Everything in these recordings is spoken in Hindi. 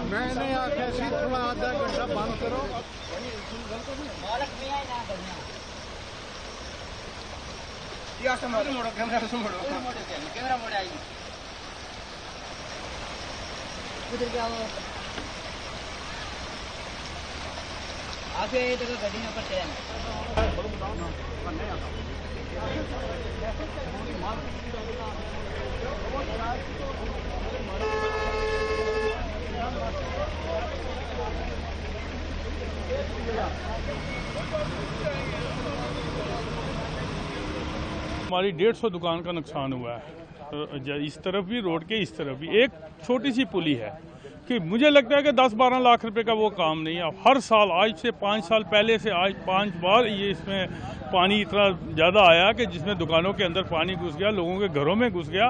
मैंने आखिर से थोड़ा आधा घंटा बंद करो। आगे देखो गड्डी में ऊपर चढ़े हमारी 150 दुकान का नुकसान हुआ है। इस तरफ भी रोड के इस तरफ भी एक छोटी सी पुली है कि मुझे लगता है कि 10-12 लाख रुपए का वो काम नहीं है। हर साल आज से 5 साल पहले से आज 5 बार ये इसमें पानी इतना ज़्यादा आया कि जिसमें दुकानों के अंदर पानी घुस गया, लोगों के घरों में घुस गया।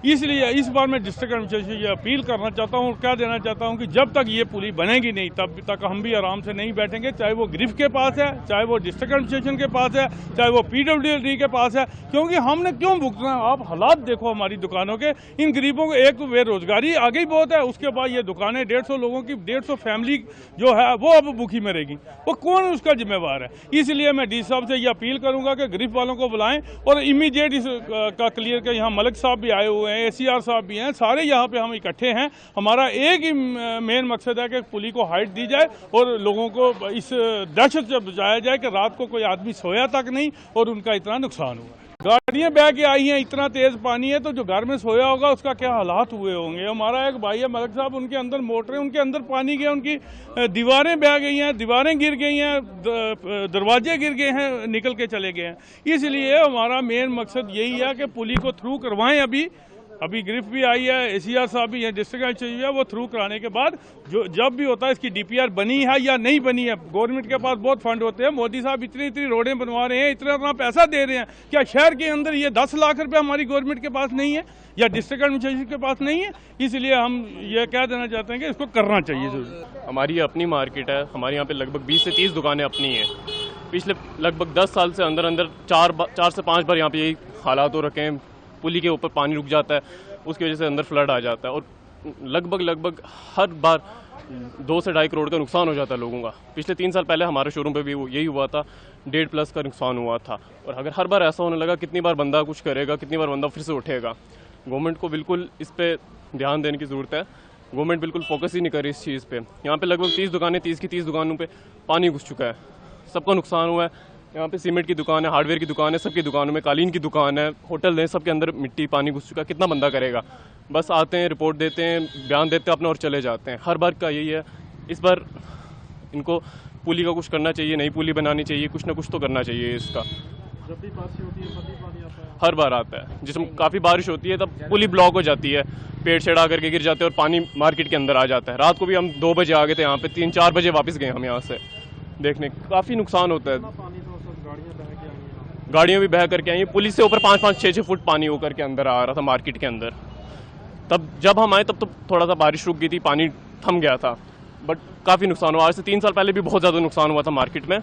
इसलिए इस बार मैं डिस्ट्रिक्ट एडमिनिस्ट्रेशन से ये अपील करना चाहता हूँ और क्या देना चाहता हूँ कि जब तक ये पुली बनेगी नहीं तब तक हम भी आराम से नहीं बैठेंगे, चाहे वो गिरफ्त के पास है, चाहे वो डिस्ट्रिक्ट एडमिनिस्ट्रेशन के पास है, चाहे वो PWD के पास है, क्योंकि हमने क्यों भुगतना है। आप हालात देखो हमारी दुकानों के, इन गरीबों को एक तो बेरोजगारी आगे ही बहुत है, उसके बाद ये दुकानें 150 लोगों की 150 फैमिली जो है वो अब भूखी मरेगी, वो कौन उसका जिम्मेवार है। इसलिए मैं डी साहब से ये अपील करूंगा कि गिरफ्त वालों को बुलाएं और इमीडिएट इसका क्लियर करें। यहाँ मलिक साहब भी आए हुए हैं, ACR साहब भी हैं, सारे यहाँ पे हम इकट्ठे हैं। हमारा एक ही मेन मकसद है कि पुली को हाइट दी जाए और लोगों को इस दहशत से बचाया जाए कि रात को कोई आदमी सोया तक नहीं और उनका इतना नुकसान हुआ। गाड़ियां बह के आई हैं, इतना तेज पानी है तो जो घर में सोया होगा उसका क्या हालात हुए होंगे। हमारा एक भाई है मलिक साहब, उनके अंदर मोटरें, उनके अंदर पानी गया, उनकी दीवारें बह गई हैं, दीवारें गिर गई हैं, दरवाजे गिर गए हैं, निकल के चले गए हैं। इसलिए हमारा मेन मकसद यही है कि पुली को थ्रू करवाएं। अभी गिरफ्त भी आई है, ACR साहब भी है, डिस्ट्रिक्ट एडमिनिस्ट्रेशन है, वो थ्रू कराने के बाद जो जब भी होता है इसकी DPR बनी है या नहीं बनी है। गवर्नमेंट के पास बहुत फंड होते हैं, मोदी साहब इतनी रोडें बनवा रहे हैं, इतना पैसा दे रहे हैं, क्या शहर के अंदर ये 10 लाख रुपए हमारी गवर्नमेंट के पास नहीं है या डिस्ट्रिक्ट एडमिनिस्ट्रेशन के पास नहीं है। इसलिए हम ये कह देना चाहते हैं कि इसको करना चाहिए जरूर। हमारी अपनी मार्केट है, हमारे यहाँ पे लगभग 20 से 30 दुकानें अपनी हैं। पिछले लगभग 10 साल से अंदर 4 से 5 बार यहाँ पे यही हालात हो रखे हैं। पुली के ऊपर पानी रुक जाता है, उसकी वजह से अंदर फ्लड आ जाता है और लगभग हर बार 2 से 2.5 करोड़ का नुकसान हो जाता है लोगों का। पिछले 3 साल पहले हमारे शोरूम पे भी यही हुआ था, 1.5+ का नुकसान हुआ था। और अगर हर बार ऐसा होने लगा, कितनी बार बंदा कुछ करेगा, कितनी बार बंदा फिर से उठेगा। गवर्नमेंट को बिल्कुल इस पर ध्यान देने की ज़रूरत है। गवर्नमेंट बिल्कुल फोकस ही नहीं कर रही इस चीज़ पे। यहाँ पे लगभग 30 दुकानें, 30 की 30 दुकानों पे पानी घुस चुका है, सबका नुकसान हुआ है। यहाँ पे सीमेंट की दुकान है, हार्डवेयर की दुकान है, सबकी दुकानों में, कालीन की दुकान है, होटल है, सबके अंदर मिट्टी पानी घुस चुका है। कितना बंदा करेगा। बस आते हैं, रिपोर्ट देते हैं, बयान देते हैं अपना और चले जाते हैं। हर बार का यही है। इस बार इनको पुली का कुछ करना चाहिए, नई पुली बनानी चाहिए, कुछ ना कुछ तो करना चाहिए इसका। जब भी बारिश होती है तभी पानी आता है, हर बार आता है। जिसमें काफ़ी बारिश होती है तब पुली ब्लॉक हो जाती है, पेड़ छेड़ आकर के गिर जाते हैं और पानी मार्केट के अंदर आ जाता है। रात को भी हम 2 बजे आ गए थे यहाँ पे, 3-4 बजे वापस गए हम यहाँ से देखने। काफ़ी नुकसान होता है। गाड़ियाँ भी बह करके आई हैं। पुलिस से ऊपर 5-5, 6-6 फुट पानी होकर के अंदर आ रहा था मार्केट के अंदर। तब जब हम आए तब तो थोड़ा सा बारिश रुक गई थी, पानी थम गया था, बट काफ़ी नुकसान हुआ। आज से 3 साल पहले भी बहुत ज़्यादा नुकसान हुआ था मार्केट में,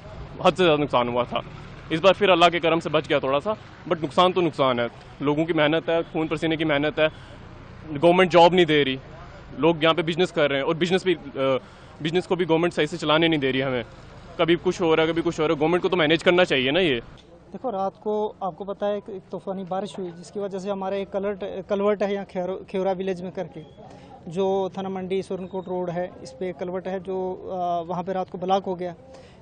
हद से ज़्यादा नुकसान हुआ था। इस बार फिर अल्लाह के करम से बच गया थोड़ा सा, बट नुकसान तो नुकसान है। लोगों की मेहनत है, खून पसीने की मेहनत है। गवर्नमेंट जॉब नहीं दे रही, लोग यहाँ पे बिजनेस कर रहे हैं और बिजनेस को भी गवर्नमेंट सही से चलाने नहीं दे रही हमें। कभी कुछ हो रहा है, कभी कुछ हो रहा है। गवर्नमेंट को तो मैनेज करना चाहिए ना ये। देखो, रात को आपको पता है एक तूफानी बारिश हुई, जिसकी वजह से हमारे एक कलवर्ट है यहाँ खेवरा विलेज में करके, जो थाना मंडी सुरनकोट रोड है, इस पे एक कलवर्ट है जो वहाँ पे रात को ब्लॉक हो गया।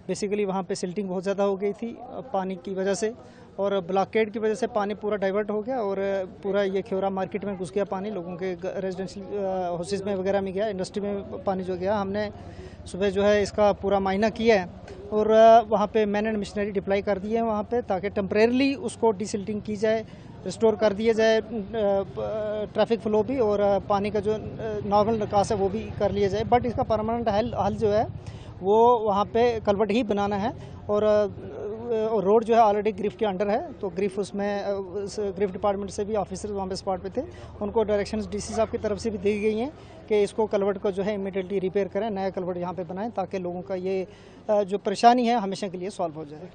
बेसिकली वहाँ पे सिल्टिंग बहुत ज़्यादा हो गई थी पानी की वजह से, और ब्लॉकेड की वजह से पानी पूरा डाइवर्ट हो गया और पूरा ये खेवरा मार्केट में घुस गया पानी, लोगों के रेजिडेंशियल हाउसेज में वगैरह में गया, इंडस्ट्री में पानी जो गया। हमने सुबह जो है इसका पूरा मायना किया है और वहाँ पे मैन एंड मशीनरी डिप्लाई कर दी है वहाँ पे, ताकि टेम्परेरली उसको डिसिल्टिंग की जाए, रिस्टोर कर दिया जाए ट्रैफिक फ्लो भी, और पानी का जो नॉर्मल निकास है वो भी कर लिया जाए। बट इसका परमानेंट हल जो है वो वहाँ पे कलवर्ट ही बनाना है। और रोड जो है ऑलरेडी गिरफ्त के अंडर है, तो गिरफ्त डिपार्टमेंट से भी ऑफिसर्स वहाँ पे स्पॉट पे थे, उनको डायरेक्शंस DC साहब की तरफ से भी दी गई हैं कि इसको कलवर्ट को जो है इमीडिएटली रिपेयर करें, नया कलवर्ट यहाँ पे बनाएं, ताकि लोगों का ये जो परेशानी है हमेशा के लिए सॉल्व हो जाए।